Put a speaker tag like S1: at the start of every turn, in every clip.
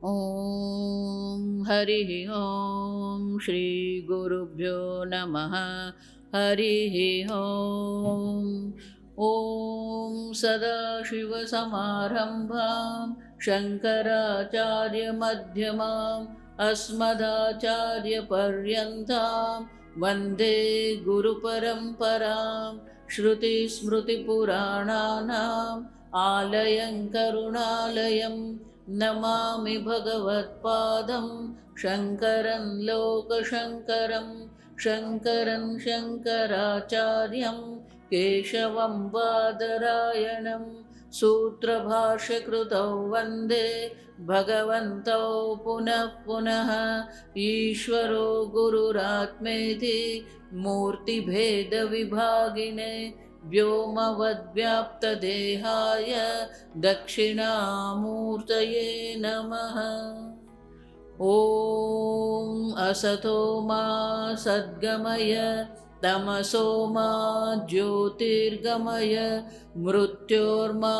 S1: ॐ हरिः ॐ श्री गुरुभ्यो नमः। हरिः ॐ। ॐ सदाशिवसमारम्भां शङ्कराचार्यमध्यमाम् अस्मदाचार्यपर्यन्तां वन्दे गुरुपरम्परां। श्रुतिस्मृतिपुराणानाम् आलयं करुणालयं नमामि भगवत्पादं शङ्करं लोकशङ्करं। शङ्करं शङ्कराचार्यं केशवं बादरायणं सूत्रभाष्यकृतौ वन्दे भगवन्तौ पुनः पुनः। ईश्वरो गुरुरात्मेति मूर्तिभेदविभागिने व्योमवद्व्याप्तदेहाय दक्षिणामूर्तये नमः। ॐ असतो मा सद्गमय तमसो मा ज्योतिर्गमय मृत्योर्मा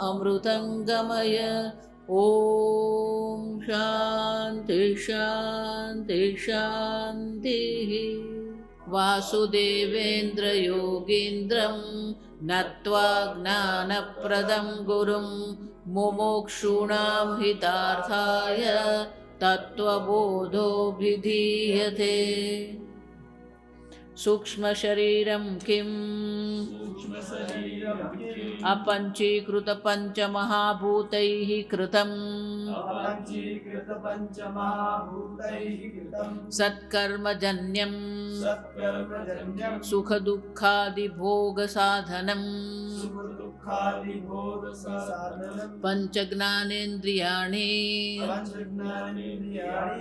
S1: अमृतङ्गमय। ॐ शान्ति शान्ति शान्तिः। वासुदेवेन्द्र योगीन्द्रं नत्वा ज्ञानप्रदं गुरुं मुमुक्षूणां हितार्थाय तत्त्वबोधोऽभिधीयते। सूक्ष्मशरीरं किम् अपञ्चीकृतपञ्चमहाभूतैः कृतं सत्कर्मजन्यं सुखदुःखादिभोगसाधनं पञ्चज्ञानेन्द्रियाणि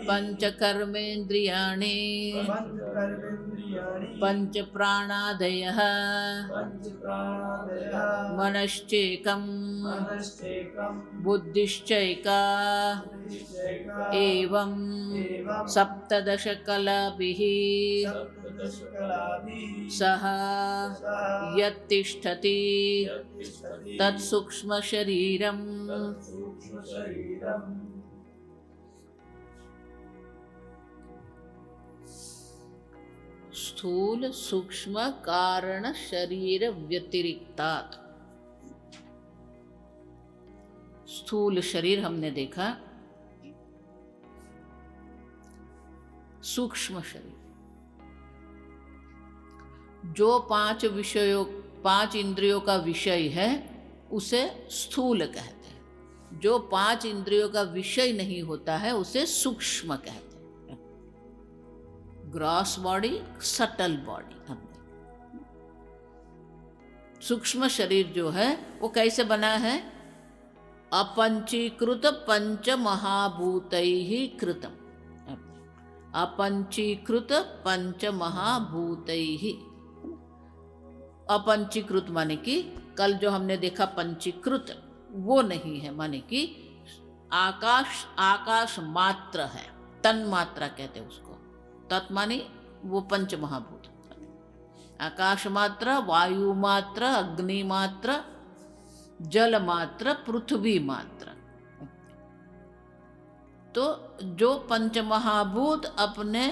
S1: पञ्चकर्मेन्द्रियाणि पञ्चप्राणादयः मनश्चैकं बुद्धिश्चैका एवं सप्तदशकलाभिः सह यत्तिष्ठति तत्सूक्ष्मशरीरम्। स्थूल सूक्ष्म कारण शरीर व्यतिरिक्तात्। स्थूल शरीर हमने देखा, सूक्ष्म शरीर जो पांच इंद्रियों का विषय है उसे स्थूल कहते हैं। जो पांच इंद्रियों का विषय नहीं होता है उसे सूक्ष्म कहते हैं। Gross body, subtle body. हमने सूक्ष्म शरीर जो है वो कैसे बना है? अपंचीकृत पंच महाभूतैः कृतम। अपंचीकृत पंच महाभूतैः। अपंचीकृत माने कि कल जो हमने देखा पंचीकृत वो नहीं है, माने कि आकाश मात्र है, तन मात्रा कहते हैं उसको। तत् माने वो पंच महाभूत, आकाश मात्र, वायु मात्र, अग्नि मात्र, जल मात्र, पृथ्वी मात्र। तो जो पंच महाभूत अपने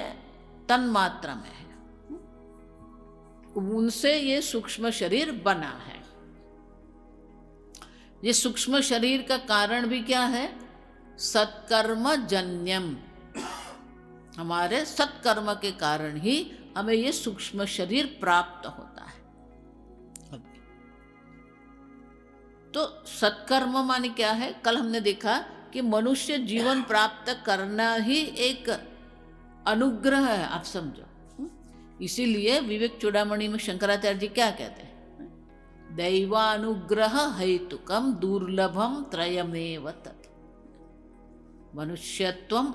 S1: तन मात्रा में है उनसे ये सूक्ष्म शरीर बना है। ये सूक्ष्म शरीर का कारण भी क्या है? सत्कर्म जन्यम। हमारे सत्कर्म के कारण ही हमें ये सूक्ष्म शरीर प्राप्त होता है। तो सत्कर्म माने क्या है? कल हमने देखा कि मनुष्य जीवन प्राप्त करना ही एक अनुग्रह है, आप समझो। इसीलिए विवेक चूड़ामणि में शंकराचार्य जी क्या कहते हैं? दैवानुग्रह हेतुकम दुर्लभम त्रयमेव तत्। मनुष्यत्वम,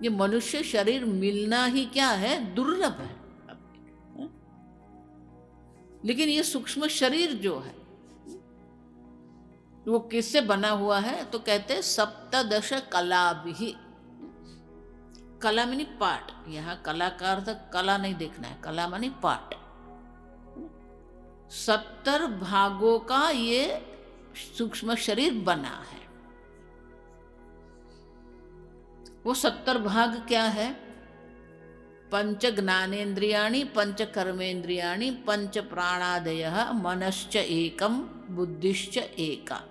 S1: ये मनुष्य शरीर मिलना ही क्या है? दुर्लभ है। लेकिन ये सूक्ष्म शरीर जो है वो किससे बना हुआ है? तो कहते हैं सप्तदश कलाभिः। कला मानी पाठ। यहाँ कलाकार तक कला नहीं देखना है, कला मानी पाठ। 70 भागों का ये सूक्ष्म शरीर बना है। वो 70 भाग क्या है? पंच ज्ञानेन्द्रियाणि, पंच कर्मेन्द्रियाणि, पंच प्राणादयः, मनश्च एकम, बुद्धिश्च एका।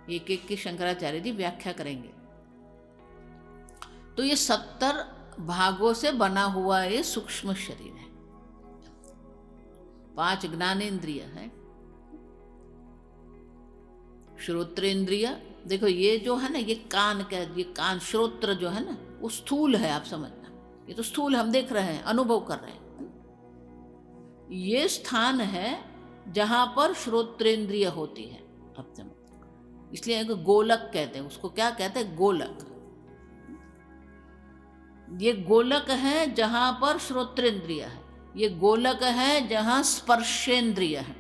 S1: एक एक की शंकराचार्य जी व्याख्या करेंगे। तो ये 70 भागों से बना हुआ ये सूक्ष्म शरीर है। 5 ज्ञानेन्द्रिय है, श्रोत्रेंद्रिय, देखो ये जो है ना, ये कान का, ये कान श्रोत्र जो है ना, वो स्थूल है, आप समझना। ये तो स्थूल हम देख रहे हैं, अनुभव कर रहे हैं। ये स्थान है जहां पर श्रोत्रेंद्रिय होती है, आप समझ। इसलिए एक गोलक कहते हैं उसको। क्या कहते हैं? गोलक। ये गोलक है जहां पर श्रोत्रेंद्रिय है, ये गोलक है जहां स्पर्शेंद्रिय है,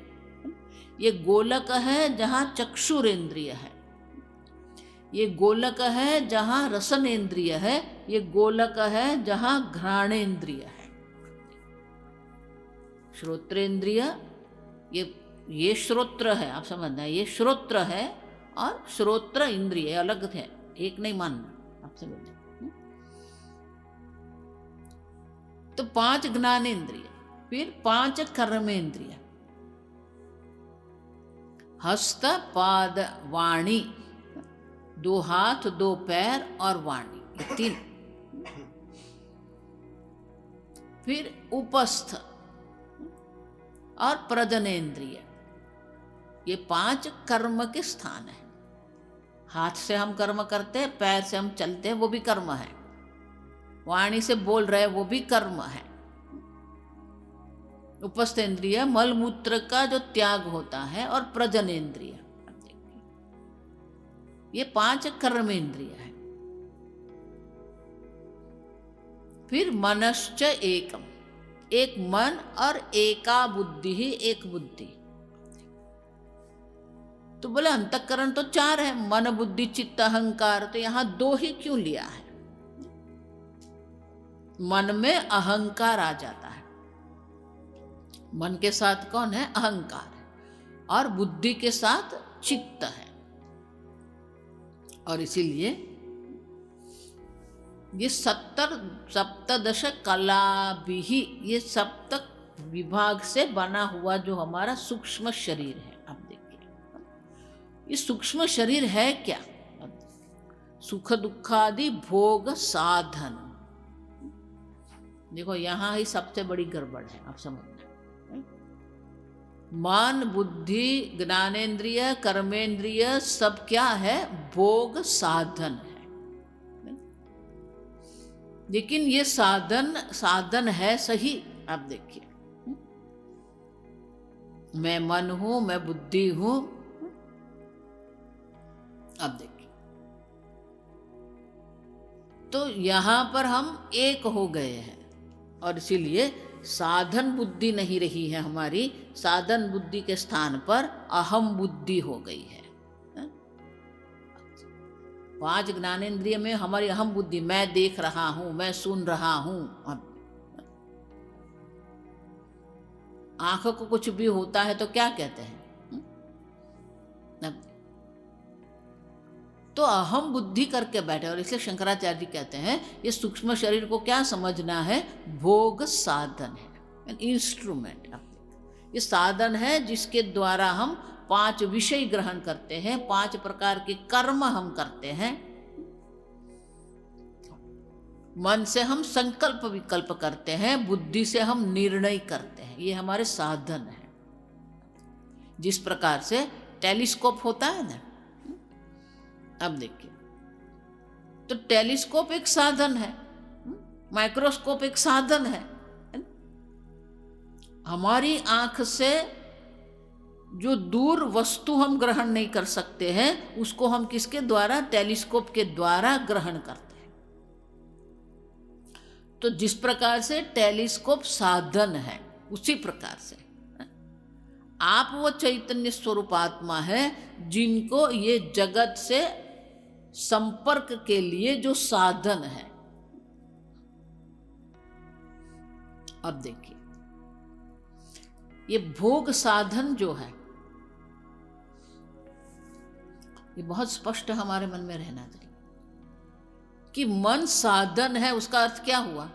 S1: ये गोलक है जहां चक्षुरेंद्रिय है, ये गोलक है जहां रसनेन्द्रिय है, ये गोलक है जहां घ्राणेन्द्रिय है। श्रोत्रेंद्रिय, ये श्रोत्र है, आप समझना, ये श्रोत्र है और श्रोत्र इंद्रिय अलग है, एक नहीं मानना, आप समझना। तो 5 ज्ञानेन्द्रिय, फिर 5 कर्मेंद्रिय, हस्त, पाद, वाणी, 2 हाथ, 2 पैर और वाणी, ये 3। फिर उपस्थ और प्रजनेन्द्रिय, ये 5 कर्म के स्थान है। हाथ से हम कर्म करते हैं, पैर से हम चलते हैं, वो भी कर्म है। वाणी से बोल रहे, वो भी कर्म है। उपस्थेंद्रिय मलमूत्र का जो त्याग होता है, और प्रजनेन्द्रिय, ये 5 कर्मेंद्रिय है। फिर मनश्च एकम, एक मन और एका बुद्धि ही, एक बुद्धि। तो बोले अंतःकरण तो 4 है, मन बुद्धि चित्त अहंकार, तो यहां 2 ही क्यों लिया है? मन में अहंकार आ जाता है। मन के साथ कौन है? अहंकार है, और बुद्धि के साथ चित्त है। और इसीलिए ये 17 कला भी, ये सप्त विभाग से बना हुआ जो हमारा सूक्ष्म शरीर है। आप देखिए, ये सूक्ष्म शरीर है क्या? सुख दुखादि भोग साधन। देखो यहां ही सबसे बड़ी गड़बड़ है, आप समझना। मन बुद्धि ज्ञानेन्द्रिय कर्मेंद्रिय सब क्या है? भोग साधन है। लेकिन ये साधन है सही। आप देखिए, मैं मन हूं, मैं बुद्धि हूं। अब देखिए, तो यहां पर हम एक हो गए हैं, और इसीलिए साधन बुद्धि नहीं रही है हमारी। साधन बुद्धि के स्थान पर अहम बुद्धि हो गई है। 5 ज्ञानेन्द्रिय में हमारी अहम बुद्धि, मैं देख रहा हूं, मैं सुन रहा हूं। आंखों को कुछ भी होता है तो क्या कहते हैं? तो अहम बुद्धि करके बैठे। और इसलिए शंकराचार्य जी कहते हैं ये सूक्ष्म शरीर को क्या समझना है? भोग साधन है, इंस्ट्रूमेंट। ये साधन है जिसके द्वारा हम 5 विषय ग्रहण करते हैं, 5 प्रकार के कर्म हम करते हैं। मन से हम संकल्प विकल्प करते हैं, बुद्धि से हम निर्णय करते हैं। ये हमारे साधन है। जिस प्रकार से टेलीस्कोप होता है ना, अब देखिए, तो टेलीस्कोप एक साधन है, माइक्रोस्कोप एक साधन है। हमारी आंख से जो दूर वस्तु हम ग्रहण नहीं कर सकते हैं, उसको हम किसके द्वारा? टेलीस्कोप के द्वारा ग्रहण करते हैं। तो जिस प्रकार से टेलीस्कोप साधन है, उसी प्रकार से आप वो चैतन्य स्वरूप आत्मा है जिनको ये जगत से संपर्क के लिए जो साधन है। अब देखिए, ये भोग साधन जो है, ये बहुत स्पष्ट हमारे मन में रहना चाहिए। कि मन साधन है, उसका अर्थ क्या हुआ?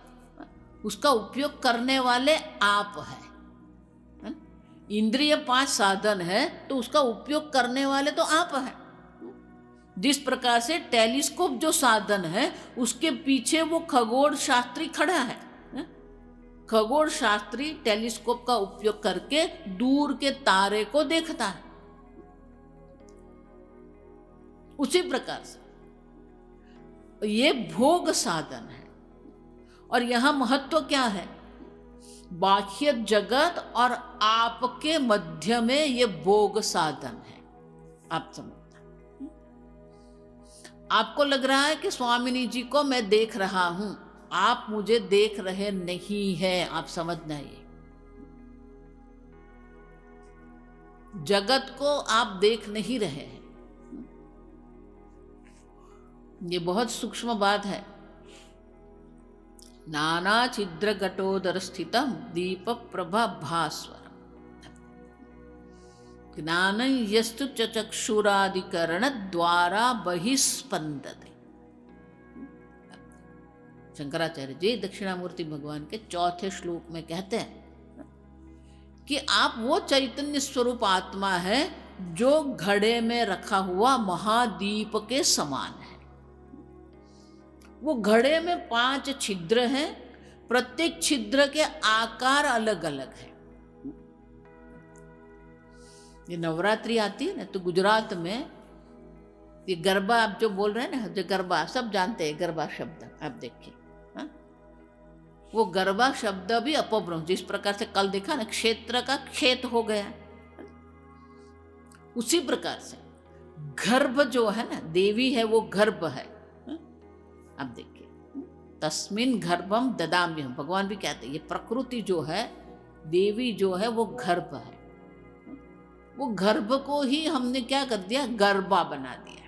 S1: उसका उपयोग करने वाले आप है। इंद्रिय 5 साधन है तो उसका उपयोग करने वाले तो आप हैं। जिस प्रकार से टेलीस्कोप जो साधन है उसके पीछे वो खगोल शास्त्री खड़ा है। खगोल शास्त्री टेलीस्कोप का उपयोग करके दूर के तारे को देखता है। उसी प्रकार से ये भोग साधन है। और यहां महत्व क्या है? बाह्य जगत और आपके मध्य में ये भोग साधन है। आप समझते, आपको लग रहा है कि स्वामिनी जी को मैं देख रहा हूं, आप मुझे देख रहे नहीं हैं। आप समझना, ये जगत को आप देख नहीं रहे हैं। ये बहुत सूक्ष्म बात है। नाना छिद्र घटोदर स्थितम दीप प्रभा भास्वर ज्ञान यस्तु चक्षुरादिकरण द्वारा बहिस्पंदते। शंकराचार्य जी दक्षिणामूर्ति भगवान के 4थे श्लोक में कहते हैं कि आप वो चैतन्य स्वरूप आत्मा है जो घड़े में रखा हुआ महादीप के समान है। वो घड़े में 5 छिद्र हैं, प्रत्येक छिद्र के आकार अलग अलग है। ये नवरात्रि आती है ना, तो गुजरात में ये गरबा, आप जो बोल रहे हैं ना, जो गरबा सब जानते हैं, गरबा शब्द आप देखिए। वो गरबा शब्द भी अपभ्रंश, जिस प्रकार से कल देखा ना, क्षेत्र का खेत हो गया, उसी प्रकार से गर्भ जो है ना, देवी है वो गर्भ है। आप देखिए, तस्मिन गर्भम ददाम्यहम्, भगवान भी कहते हैं ये प्रकृति जो है, देवी जो है वो गर्भ है। वो गर्भ को ही हमने क्या कर दिया? गरबा बना दिया।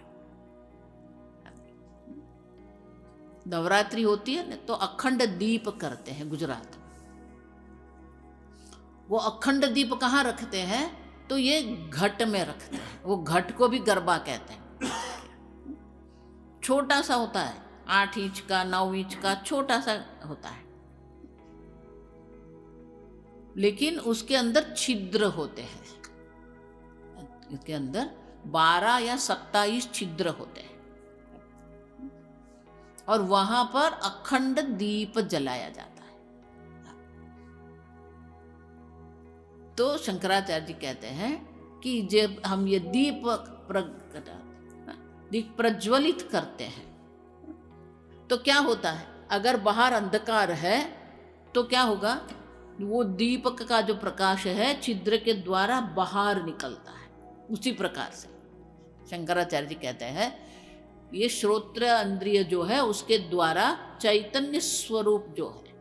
S1: नवरात्रि होती है ना, तो अखंड दीप करते हैं गुजरात में। वो अखंड दीप कहाँ रखते हैं? तो ये घट में रखते हैं। वो घट को भी गरबा कहते हैं। छोटा सा होता है, 8 इंच का, 9 इंच का, छोटा सा होता है, लेकिन उसके अंदर छिद्र होते हैं। इसके अंदर 12 या 27 छिद्र होते हैं और वहां पर अखंड दीप जलाया जाता है। तो शंकराचार्य जी कहते हैं कि जब हम ये दीप प्रज्वलित करते हैं तो क्या होता है? अगर बाहर अंधकार है तो क्या होगा? वो दीपक का जो प्रकाश है छिद्र के द्वारा बाहर निकलता है। उसी प्रकार से शंकराचार्य जी कहते हैं ये श्रोत्र इंद्रिय जो है उसके द्वारा चैतन्य स्वरूप जो है,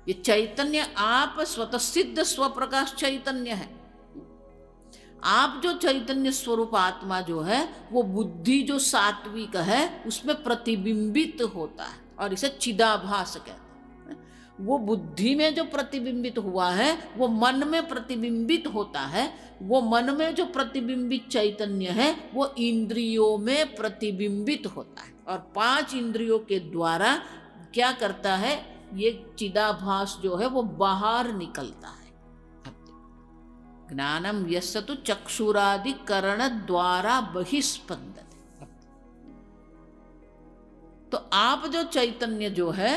S1: ये चैतन्य आप स्वतः सिद्ध स्वप्रकाश चैतन्य है। आप जो चैतन्य स्वरूप आत्मा जो है वो बुद्धि जो सात्विक है उसमें प्रतिबिंबित होता है और इसे चिदाभास कहते हैं। वो बुद्धि में जो प्रतिबिंबित हुआ है वो मन में प्रतिबिंबित होता है। वो मन में जो प्रतिबिंबित चैतन्य है वो इंद्रियों में प्रतिबिंबित होता है और 5 इंद्रियों के द्वारा क्या करता है? ये चिदाभास जो है वो बाहर निकलता है। ज्ञानम यस्सतु चक्षुरादि करण द्वारा बहिस्पंदते। तो आप जो चैतन्य जो है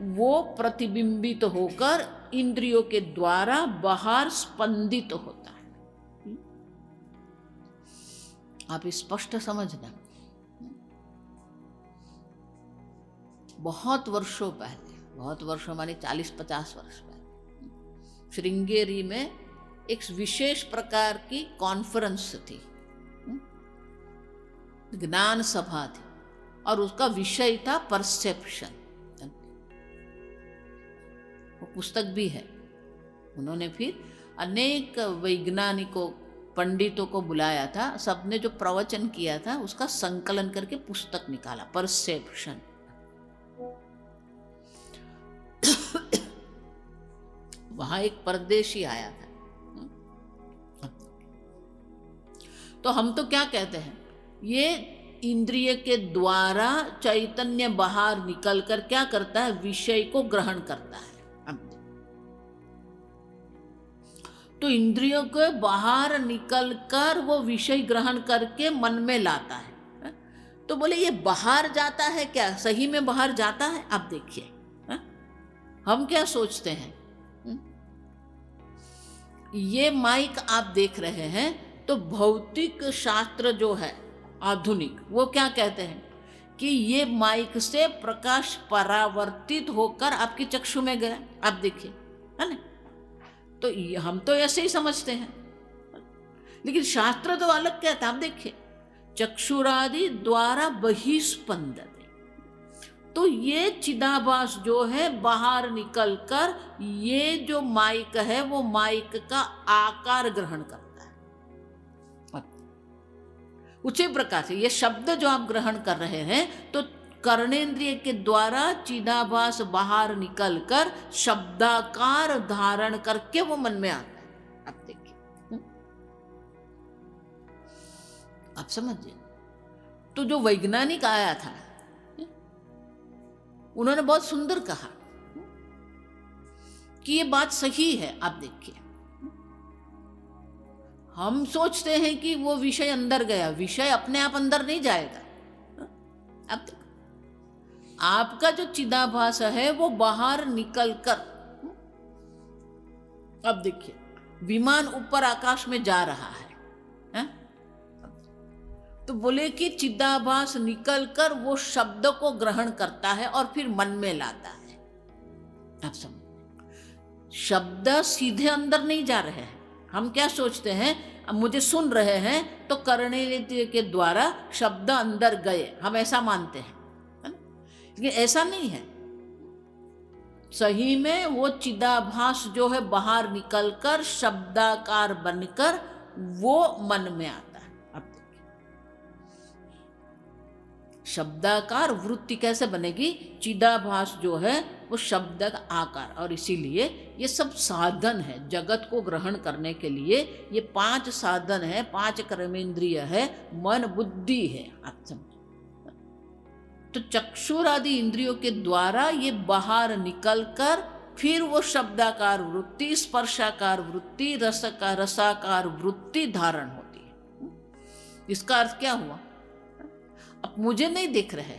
S1: वो प्रतिबिंबित होकर इंद्रियों के द्वारा बाहर स्पंदित होता है। आप स्पष्ट समझना। बहुत वर्षों पहले, बहुत वर्षों माने 40-50 वर्ष पहले, श्रृंगेरी में एक विशेष प्रकार की कॉन्फ्रेंस थी, ज्ञान सभा थी और उसका विषय था परसेप्शन। वो पुस्तक भी है। उन्होंने फिर अनेक वैज्ञानिकों, पंडितों को बुलाया था, सबने जो प्रवचन किया था उसका संकलन करके पुस्तक निकाला, परसेप्शन। वहां एक परदेशी आया था। तो हम तो क्या कहते हैं, ये इंद्रिय के द्वारा चैतन्य बाहर निकलकर क्या करता है, विषय को ग्रहण करता है। तो इंद्रियों के बाहर निकलकर वो विषय ग्रहण करके मन में लाता है। तो बोले ये बाहर जाता है क्या, सही में बाहर जाता है? आप देखिए हम क्या सोचते हैं, ये माइक आप देख रहे हैं तो भौतिक शास्त्र जो है आधुनिक, वो क्या कहते हैं कि ये माइक से प्रकाश परावर्तित होकर आपकी चक्षु में गया। आप देखिए, है ना? तो हम तो ऐसे ही समझते हैं, लेकिन शास्त्र तो अलग कहता है। आप देखिए, चक्षुरादि द्वारा बहिस्पंदते, तो ये चिदाभास जो है बाहर निकलकर ये जो माइक है वो माइक का आकार ग्रहण करता है। उसी प्रकार से ये शब्द जो आप ग्रहण कर रहे हैं तो कर्णेंद्रिय के द्वारा चिदाभास बाहर निकलकर शब्दाकार धारण करके वो मन में आता है। आप देखिए, आप समझिए। तो जो वैज्ञानिक आया था उन्होंने बहुत सुंदर कहा कि ये बात सही है। आप देखिए, हम सोचते हैं कि वो विषय अंदर गया, विषय अपने आप अंदर नहीं जाएगा। अब देखो, आपका जो चिदाभास है वो बाहर निकलकर, अब देखिए विमान ऊपर आकाश में जा रहा है, तो बोले कि चिदाभास निकलकर वो शब्द को ग्रहण करता है और फिर मन में लाता है। आप समझ, शब्द सीधे अंदर नहीं जा रहे हैं। हम क्या सोचते हैं, अब मुझे सुन रहे हैं तो कर्णेंद्रिय के द्वारा शब्द अंदर गए, हम ऐसा मानते हैं, लेकिन ऐसा नहीं है। सही में वो चिदाभास जो है बाहर निकलकर शब्दाकार बनकर वो मन में आता है। शब्दाकार वृत्ति कैसे बनेगी, चिदाभास जो है वो शब्द का आकार। और इसीलिए ये सब साधन है जगत को ग्रहण करने के लिए। ये 5 साधन है, 5 कर्मेंद्रिय है, मन बुद्धि है। आप समझो, तो चक्षुर आदि इंद्रियों के द्वारा ये बाहर निकलकर फिर वो शब्दाकार वृत्ति, स्पर्शाकार वृत्ति, रसाकार वृत्ति धारण होती है। इसका अर्थ क्या हुआ, अब मुझे नहीं दिख रहे,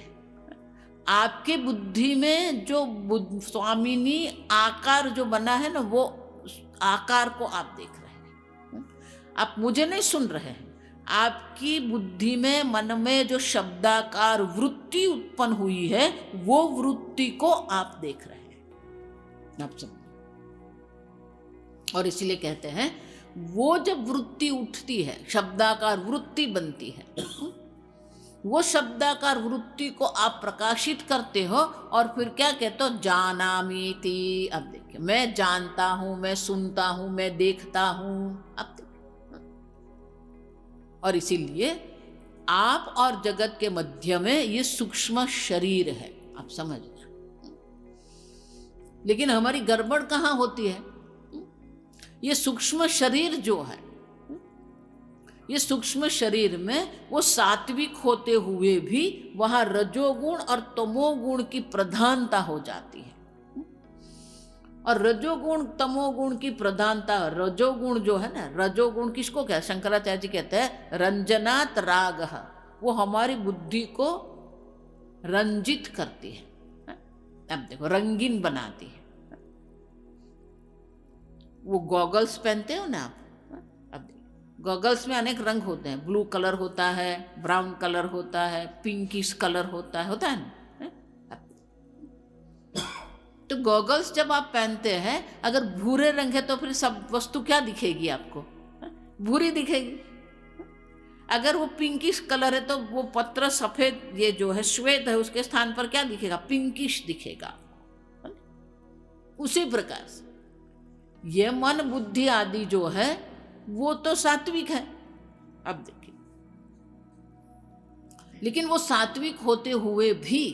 S1: आपके बुद्धि में जो स्वामिनी आकार जो बना है ना, वो आकार को आप देख रहे हैं। आप मुझे नहीं सुन रहे हैं, आपकी बुद्धि में, मन में जो शब्दाकार वृत्ति उत्पन्न हुई है वो वृत्ति को आप देख रहे हैं। आप समझ, और इसीलिए कहते हैं वो जब वृत्ति उठती है, शब्दाकार वृत्ति बनती है, वो शब्दाकार वृत्ति को आप प्रकाशित करते हो और फिर क्या कहते हो, जानामीति। अब देखिए, मैं जानता हूं, मैं सुनता हूं, मैं देखता हूं। अब देखिए, और इसीलिए आप और जगत के मध्य में ये सूक्ष्म शरीर है। आप समझना, लेकिन हमारी गड़बड़ कहां होती है, ये सूक्ष्म शरीर जो है, ये सूक्ष्म शरीर में वो सात्विक होते हुए भी वहां रजोगुण और तमोगुण की प्रधानता हो जाती है। और रजोगुण तमोगुण की प्रधानता, रजोगुण जो है ना, रजोगुण किसको कहते हैं, शंकराचार्य जी कहते हैं रंजनात राग, वो हमारी बुद्धि को रंजित करती है। अब देखो, रंगीन बनाती है। वो गॉगल्स पहनते हो ना आप, गॉगल्स में अनेक रंग होते हैं, ब्लू कलर होता है, ब्राउन कलर होता है, पिंकिश कलर होता है ना। तो गॉगल्स जब आप पहनते हैं, अगर भूरे रंग है तो फिर सब वस्तु क्या दिखेगी आपको, भूरी दिखेगी। अगर वो पिंकिश कलर है तो वो पत्र सफेद, ये जो है श्वेत है, उसके स्थान पर क्या दिखेगा, पिंकिश दिखेगा। उसी प्रकार से ये मन बुद्धि आदि जो है वो तो सात्विक है। अब देखिए, लेकिन वो सात्विक होते हुए भी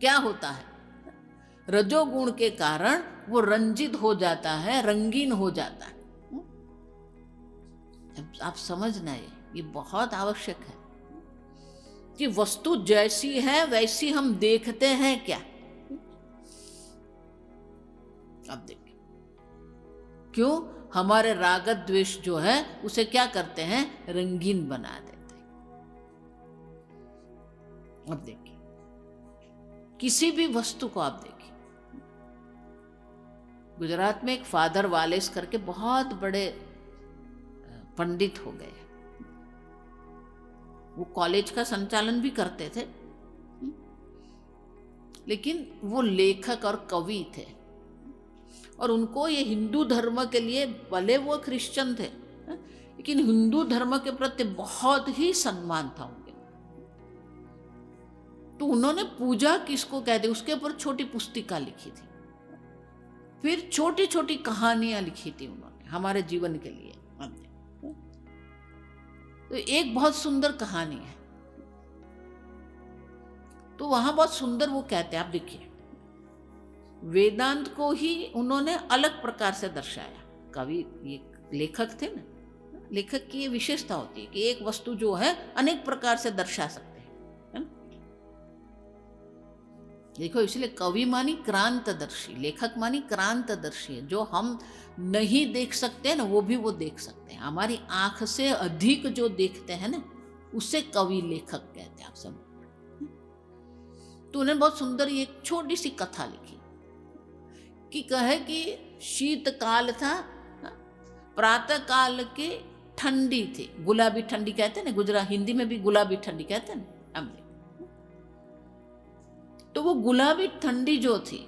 S1: क्या होता है, रजोगुण के कारण वो रंजित हो जाता है, रंगीन हो जाता है। आप समझना, ये बहुत आवश्यक है। कि वस्तु जैसी है वैसी हम देखते हैं क्या। अब देखिए क्यों हमारे राग द्वेष जो है उसे क्या करते हैं, रंगीन बना देते हैं। अब देखिए किसी भी वस्तु को आप देखिए, गुजरात में एक फादर वालेस करके बहुत बड़े पंडित हो गए, वो कॉलेज का संचालन भी करते थे, लेकिन वो लेखक और कवि थे, और उनको ये हिंदू धर्म के लिए, भले वो क्रिश्चियन थे लेकिन हिंदू धर्म के प्रति बहुत ही सम्मान था उनके। तो उन्होंने पूजा किसको कहते उसके ऊपर छोटी पुस्तिका लिखी थी, फिर छोटी छोटी कहानियां लिखी थी उन्होंने हमारे जीवन के लिए। तो एक बहुत सुंदर कहानी है, तो वहां बहुत सुंदर वो कहते हैं, आप देखिए वेदांत को ही उन्होंने अलग प्रकार से दर्शाया। कवि ये लेखक थे ना, लेखक की ये विशेषता होती है कि एक वस्तु जो है अनेक प्रकार से दर्शा सकते हैं, है ना। देखो इसलिए कवि मानी क्रांतदर्शी, लेखक मानी क्रांतदर्शी है। जो हम नहीं देख सकते ना वो भी वो देख सकते हैं। हमारी आंख से अधिक जो देखते हैं ना उसे कवि लेखक कहते हैं, आप सब। तो उन्होंने बहुत सुंदर एक छोटी सी कथा लिखी कि कहे कि शीतकाल था, प्रातः काल के ठंडी थी, गुलाबी ठंडी कहते हैं ना, गुजरात हिंदी में भी गुलाबी ठंडी कहते हैं ना हम। तो वो गुलाबी ठंडी जो थी,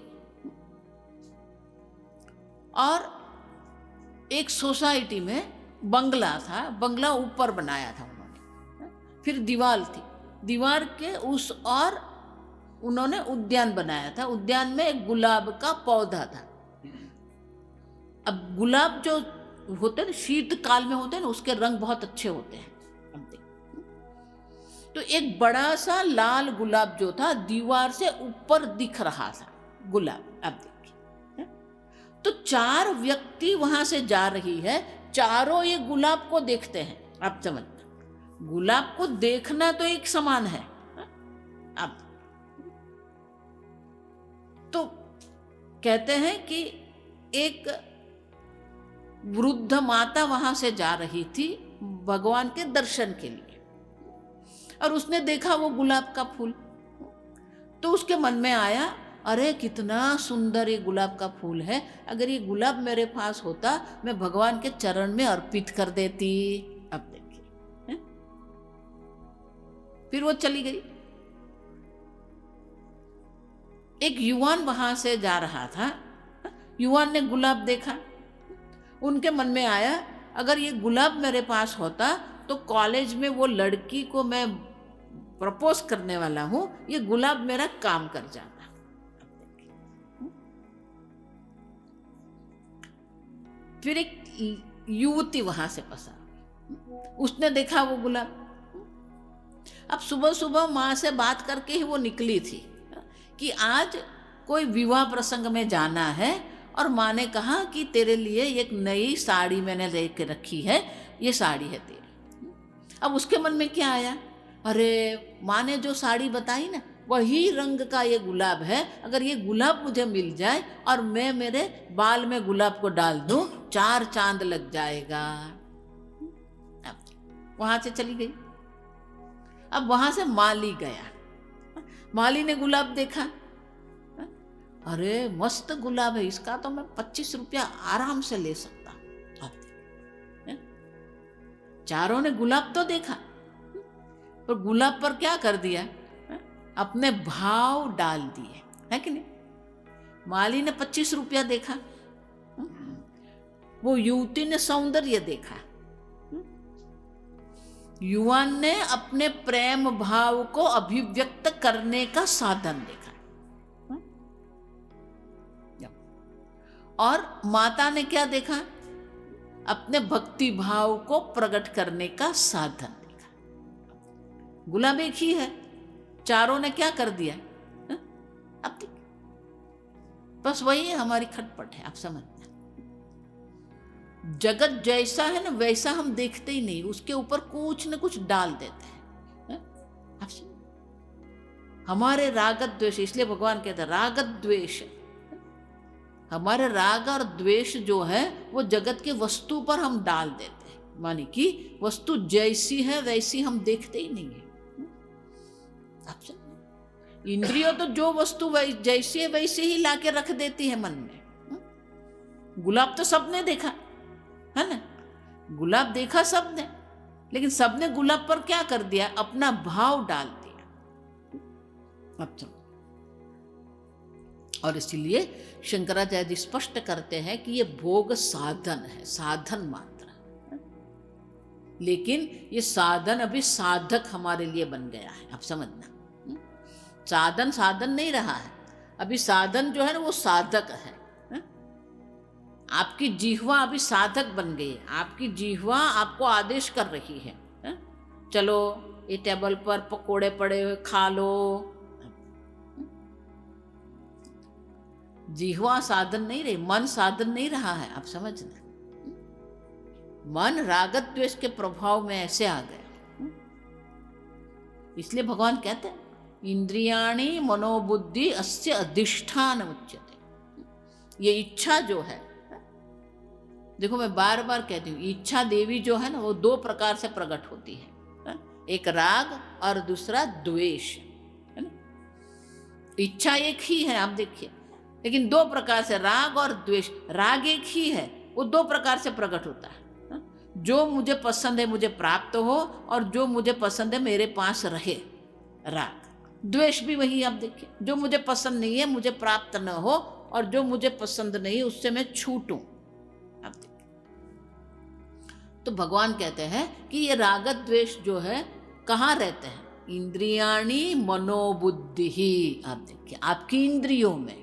S1: और एक सोसाइटी में बंगला था, बंगला ऊपर बनाया था उन्होंने, फिर दीवार थी, दीवार के उस और उन्होंने उद्यान बनाया था, उद्यान में एक गुलाब का पौधा था। अब गुलाब जो होते हैं शीतकाल में होते हैं ना, उसके रंग बहुत अच्छे होते हैं। तो एक बड़ा सा लाल गुलाब जो था दीवार से ऊपर दिख रहा था गुलाब। अब देखिए तो 4 व्यक्ति वहां से जा रही है, चारों ये गुलाब को देखते हैं। आप समझना, गुलाब को देखना तो एक समान है। अब तो कहते हैं कि एक वृद्ध माता वहां से जा रही थी भगवान के दर्शन के लिए, और उसने देखा वो गुलाब का फूल, तो उसके मन में आया, अरे कितना सुंदर ये गुलाब का फूल है, अगर ये गुलाब मेरे पास होता मैं भगवान के चरण में अर्पित कर देती। अब देखिए फिर वो चली गई। एक युवान वहां से जा रहा था, युवान ने गुलाब देखा, उनके मन में आया, अगर ये गुलाब मेरे पास होता तो कॉलेज में वो लड़की को मैं प्रपोज करने वाला हूं, ये गुलाब मेरा काम कर जाता। फिर एक युवती वहां से पसार, उसने देखा वो गुलाब। अब सुबह सुबह माँ से बात करके ही वो निकली थी कि आज कोई विवाह प्रसंग में जाना है, और माँ ने कहा कि तेरे लिए एक नई साड़ी मैंने लेके रखी है, ये साड़ी है तेरी। अब उसके मन में क्या आया, अरे माँ ने जो साड़ी बताई ना वही रंग का ये गुलाब है, अगर ये गुलाब मुझे मिल जाए और मैं मेरे बाल में गुलाब को डाल दूं, 4 चांद लग जाएगा। अब वहां से चली गई। अब वहां से माली गया, माली ने गुलाब देखा, अरे मस्त गुलाब है, इसका तो मैं 25 रुपया आराम से ले सकता। चारों ने गुलाब तो देखा, पर गुलाब पर क्या कर दिया, अपने भाव डाल दिए, है कि नहीं। माली ने 25 रुपया देखा, वो युवती ने सौंदर्य देखा, युवान ने अपने प्रेम भाव को अभिव्यक्त करने का साधन देखा, और माता ने क्या देखा, अपने भक्ति भाव को प्रकट करने का साधन देखा। गुलाब एक ही है, चारों ने क्या कर दिया। अब बस वही है हमारी खटपट है, आप समझना। जगत जैसा है ना वैसा हम देखते ही नहीं, उसके ऊपर कुछ न कुछ डाल देते हैं। हमारे राग द्वेष, इसलिए भगवान कहते हैं राग द्वेष, हमारे राग और द्वेष जो है वो जगत के वस्तु पर हम डाल देते हैं, मानी कि वस्तु जैसी है वैसी हम देखते ही नहीं है। आप समझ, इंद्रियों तो जो वस्तु जैसी है वैसे ही लाके रख देती है मन में। गुलाब तो सबने देखा है ना, गुलाब देखा सबने, लेकिन सबने गुलाब पर क्या कर दिया, अपना भाव डाल दिया। अब तो और इसीलिए शंकराचार्य जी स्पष्ट करते हैं कि ये भोग साधन है, साधन मात्र, लेकिन ये साधन अभी साधक हमारे लिए बन गया है। आप समझना, साधन साधन नहीं रहा है, अभी साधन जो है ना वो साधक है। आपकी जिह्वा अभी साधक बन गई है, आपकी जिह्वा आपको आदेश कर रही है, चलो ये टेबल पर पकोड़े पड़े हुए खा लो। जिह्वा साधन नहीं रही, मन साधन नहीं रहा है। आप समझना, मन रागत द्वेष के प्रभाव में ऐसे आ गया। इसलिए भगवान कहते हैं इंद्रियाणि मनोबुद्धि अस्य अधिष्ठान उच्यते। ये इच्छा जो है, देखो मैं बार बार कहती हूँ, इच्छा देवी जो है ना वो दो प्रकार से प्रकट होती है, एक राग और दूसरा द्वेष, है ना। इच्छा एक ही है, आप देखिए, लेकिन दो प्रकार से राग और द्वेष। राग एक ही है, वो दो प्रकार से प्रकट होता है, जो मुझे पसंद है मुझे प्राप्त हो, और जो मुझे पसंद है मेरे पास रहे, राग। द्वेष भी वही, आप देखिए, जो मुझे पसंद नहीं है मुझे प्राप्त न हो, और जो मुझे पसंद नहीं उससे मैं छूटूं। आप देखिए, तो भगवान कहते हैं कि ये राग द्वेष जो है कहाँ रहते हैं, इंद्रियाणि मनोबुद्धि ही। आप देखिए, आपकी इंद्रियों में,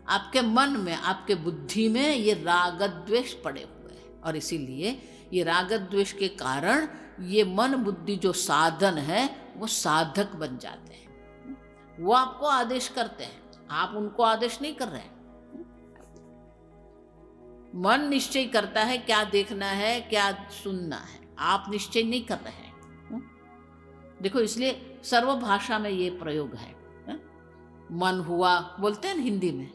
S1: आपके मन में, आपके बुद्धि में ये राग द्वेष पड़े हुए हैं, और इसीलिए ये राग द्वेष के कारण ये मन बुद्धि जो साधन है वो साधक बन जाते हैं। वो आपको आदेश करते हैं, आप उनको आदेश नहीं कर रहे हैं। मन निश्चय करता है क्या देखना है क्या सुनना है, आप निश्चय नहीं कर रहे हैं। देखो, इसलिए सर्व भाषा में ये प्रयोग है। मन हुआ बोलते हैं हिंदी में,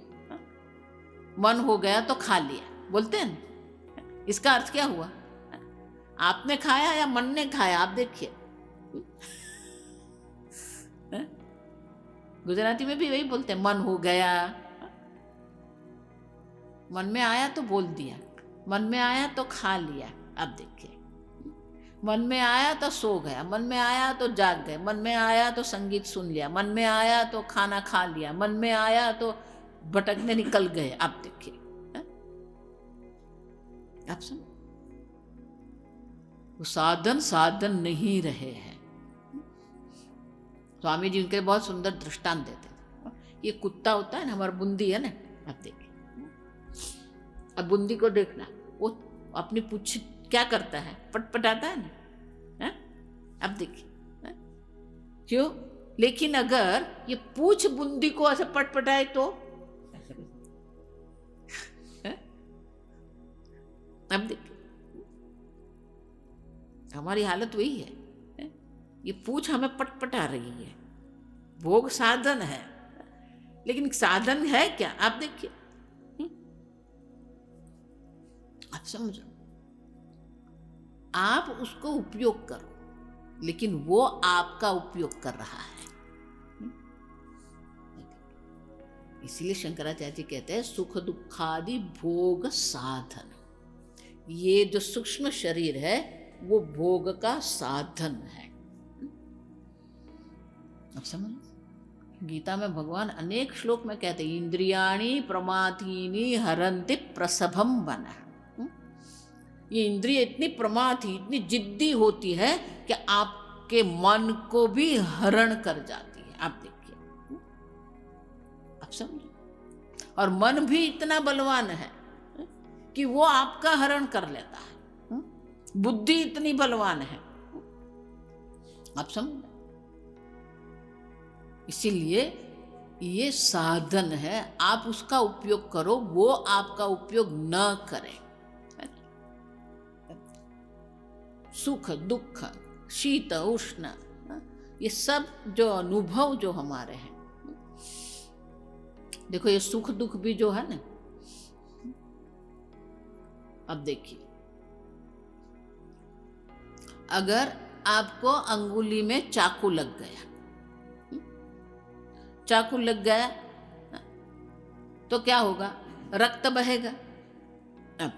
S1: मन हो गया तो खा लिया बोलते हैं। इसका अर्थ क्या हुआ, आपने खाया या मन ने खाया? आप देखिए, गुजराती में भी वही बोलते हैं, मन हो गया, मन में आया तो बोल दिया, मन में आया तो खा लिया। अब देखिए, मन में आया तो सो गया, मन में आया तो जाग गए, मन में आया तो संगीत सुन लिया, मन में आया तो खाना खा लिया, मन में आया तो भटकने निकल गए। आप देखिए, आप सुन, वो साधन साधन नहीं रहे हैं। स्वामी जी उनके बहुत सुंदर दृष्टांत देते थे। ये कुत्ता होता है ना, हमारा बुंदी है ना, आप देखिए, अब बुंदी को देखना, वो अपनी पूंछ क्या करता है, पटपटाता है ना, है? अब देखिए, क्यों? लेकिन अगर ये पूंछ बुंदी को ऐसे पटपटाए तो अब देखिए, हमारी हालत वही है। ये पूंछ हमें पटपटा रही है। भोग साधन है, लेकिन साधन है क्या? आप देखिए, आप समझो, आप उसको उपयोग करो, लेकिन वो आपका उपयोग कर रहा है। इसीलिए शंकराचार्य जी कहते हैं सुख दुखादि भोग साधन। ये जो सूक्ष्म शरीर है वो भोग का साधन है। अब समझ, गीता में भगवान अनेक श्लोक में कहते हैं इंद्रियाणि प्रमाथीनि हरन्ति प्रसभम वनः। ये इंद्रिय इतनी प्रमाथी, इतनी जिद्दी होती है कि आपके मन को भी हरण कर जाती है। आप देखिए, आप समझो, और मन भी इतना बलवान है कि वो आपका हरण कर लेता है। बुद्धि इतनी बलवान है, आप समझ। इसीलिए ये साधन है, आप उसका उपयोग करो, वो आपका उपयोग न करे। सुख दुख, शीत उष्ण, ये सब जो अनुभव जो हमारे हैं, देखो ये सुख दुख भी जो है ना, अब देखिए, अगर आपको अंगुली में चाकू लग गया, चाकू लग गया तो क्या होगा? रक्त बहेगा। अब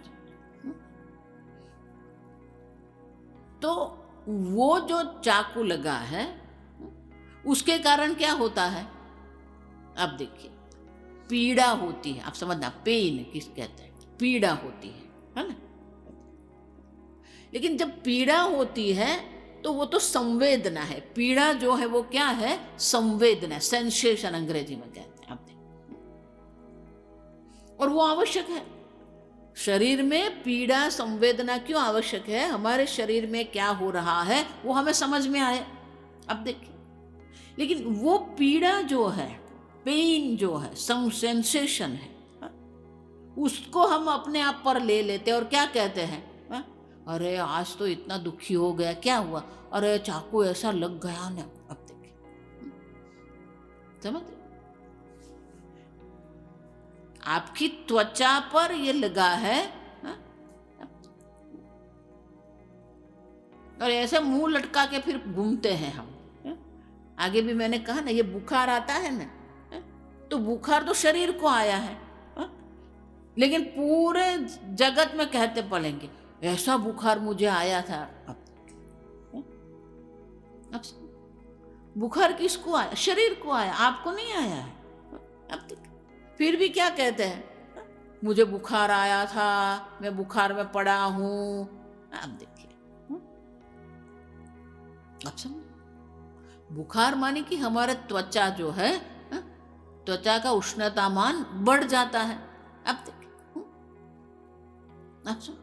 S1: तो वो जो चाकू लगा है उसके कारण क्या होता है? अब देखिए, पीड़ा होती है। आप समझना, पेन किस कहते हैं? पीड़ा होती है ना? लेकिन जब पीड़ा होती है तो वो तो संवेदना है। पीड़ा जो है वो क्या है? संवेदना, सेंसेशन अंग्रेजी में कहते हैं। आप देखिए, और वो आवश्यक है। शरीर में पीड़ा संवेदना क्यों आवश्यक है? हमारे शरीर में क्या हो रहा है वो हमें समझ में आए। अब देखिए, लेकिन वो पीड़ा जो है, पेन जो है, सेंसेशन है, उसको हम अपने आप पर ले लेते और क्या कहते हैं? अरे आज तो इतना दुखी हो गया, क्या हुआ? अरे चाकू ऐसा लग गया ना। अब देखिए, समझ, आपकी त्वचा पर ये लगा है, हा? और ऐसे मुंह लटका के फिर घूमते हैं हम। आगे भी मैंने कहा ना, ये बुखार आता है ना, तो बुखार तो शरीर को आया है, लेकिन पूरे जगत में कहते पड़ेंगे ऐसा बुखार मुझे आया था। अब बुखार किसको आया? शरीर को आया, आपको नहीं आया है। अब फिर भी क्या कहते हैं? मुझे बुखार आया था, मैं बुखार में पड़ा हूं। अब देखिए, अब समझ, बुखार माने कि हमारे त्वचा जो है, त्वचा का उष्णतामान बढ़ जाता है। अब देखिए, अब समझ,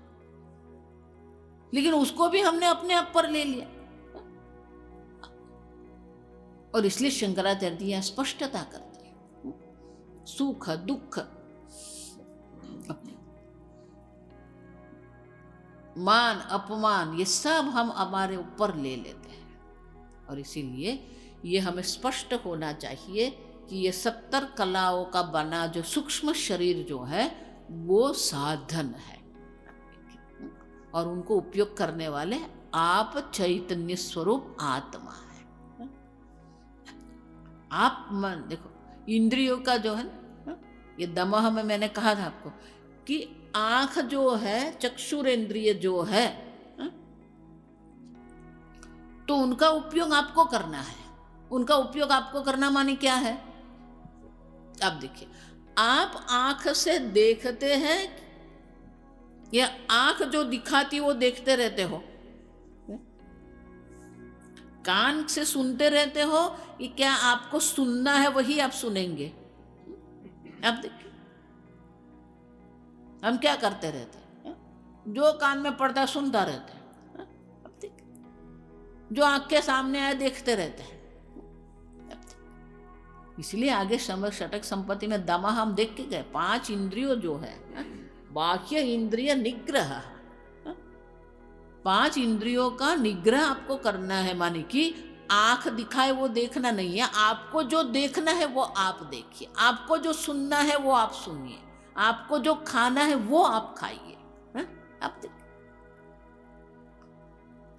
S1: लेकिन उसको भी हमने अपने आप पर ले लिया। और इसलिए शंकराचार्य जी यहां स्पष्टता करते हैं, सुख दुख, मान अपमान, ये सब हम हमारे ऊपर ले लेते हैं। और इसीलिए ये हमें स्पष्ट होना चाहिए कि ये 70 कलाओं का बना जो सूक्ष्म शरीर जो है वो साधन है, और उनको उपयोग करने वाले आप चैतन्य स्वरूप आत्मा है। आप मन देखो, इंद्रियों का जो है ना, ये दमह में मैंने कहा था आपको कि आंख जो है, चक्षुरेंद्रिय जो है, तो उनका उपयोग आपको करना है। उनका उपयोग आपको करना माने क्या है? अब देखिए, आप आंख से देखते हैं या आंख जो दिखाती वो देखते रहते हो? कान से सुनते रहते हो कि क्या आपको सुनना है वही आप सुनेंगे? अब देखिए, हम क्या करते रहते हैं? जो कान में पड़ता है सुनता रहते हैं। अब देखिए, जो आंख के सामने आए देखते रहते हैं। इसलिए आगे षटक संपत्ति में दमा हम देख के गए, 5 इंद्रियों जो है, बाह्य इंद्रिय निग्रह, 5 इंद्रियों का निग्रह आपको करना है। माने कि आंख दिखाए वो देखना नहीं है, आपको जो देखना है वो आप देखिए, आपको जो सुनना है वो आप सुनिए, आपको जो खाना है वो आप खाइए। आप देखिए,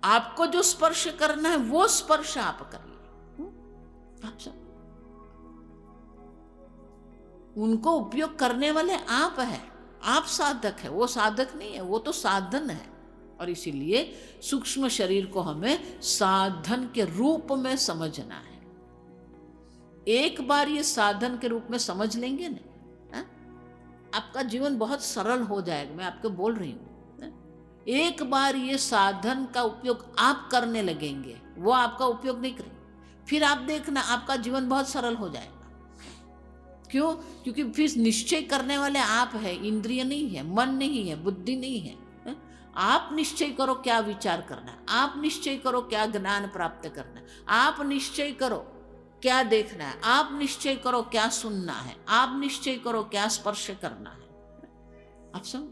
S1: आपको जो स्पर्श करना है वो स्पर्श आप करिए। आप सब उनको उपयोग करने वाले आप हैं, आप साधक है, वो साधक नहीं है, वो तो साधन है। और इसीलिए सूक्ष्म शरीर को हमें साधन के रूप में समझना है। एक बार ये साधन के रूप में समझ लेंगे ना, आपका जीवन बहुत सरल हो जाएगा। मैं आपको बोल रही हूं, एक बार ये साधन का उपयोग आप करने लगेंगे, वो आपका उपयोग नहीं करेंगे, फिर आप देखना आपका जीवन बहुत सरल हो जाएगा। क्यों? क्योंकि फिर निश्चय करने वाले आप हैं, इंद्रिय नहीं है, मन नहीं है, बुद्धि नहीं है। आप निश्चय करो क्या विचार करना है, आप निश्चय करो क्या ज्ञान प्राप्त करना है, आप निश्चय करो क्या देखना है, आप निश्चय करो क्या सुनना है, आप निश्चय करो क्या स्पर्श करना है। आप समझ,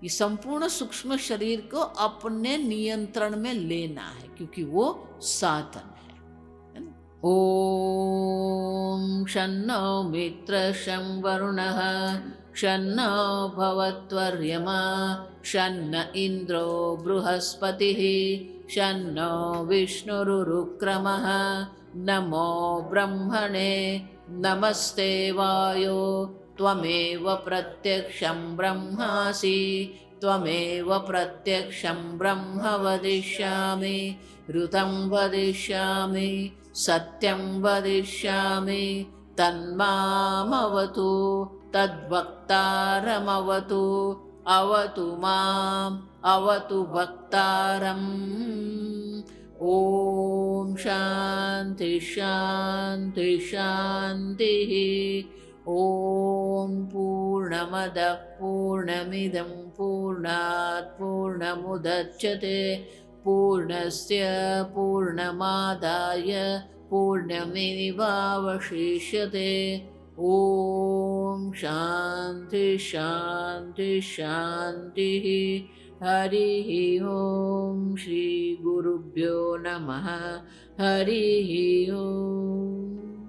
S1: ये संपूर्ण सूक्ष्म शरीर को अपने नियंत्रण में लेना है, क्योंकि वो साधन है। ॐ शन्नो मित्रः शं वरुणः शन्नो भवत्वर्यमा शन्न इन्द्रो बृहस्पतिः शन्नो विष्णुरुक्रमः नमो ब्रह्मणे नमस्ते वायो त्वमेव प्रत्यक्षं ब्रह्मासि त्वमेव प्रत्यक्षं ब्रह्म वदिष्यामि ऋतं वदिष्यामि सत्यं वदिष्यामि तन्मामवतु तद्वक्तारमवतु अवतु माम् अवतु वक्तारम् ॐ शान्ति शान्ति शान्तिः ॐ पूर्णमदः पूर्णमिदं पूर्णात् पूर्णमुदच्यते पूर्णस्य पूर्णमादाय पूर्णमेवावशिष्यते ॐ शान्ति शान्ति शान्तिः हरिः ॐ श्रीगुरुभ्यो नमः हरिः ॐ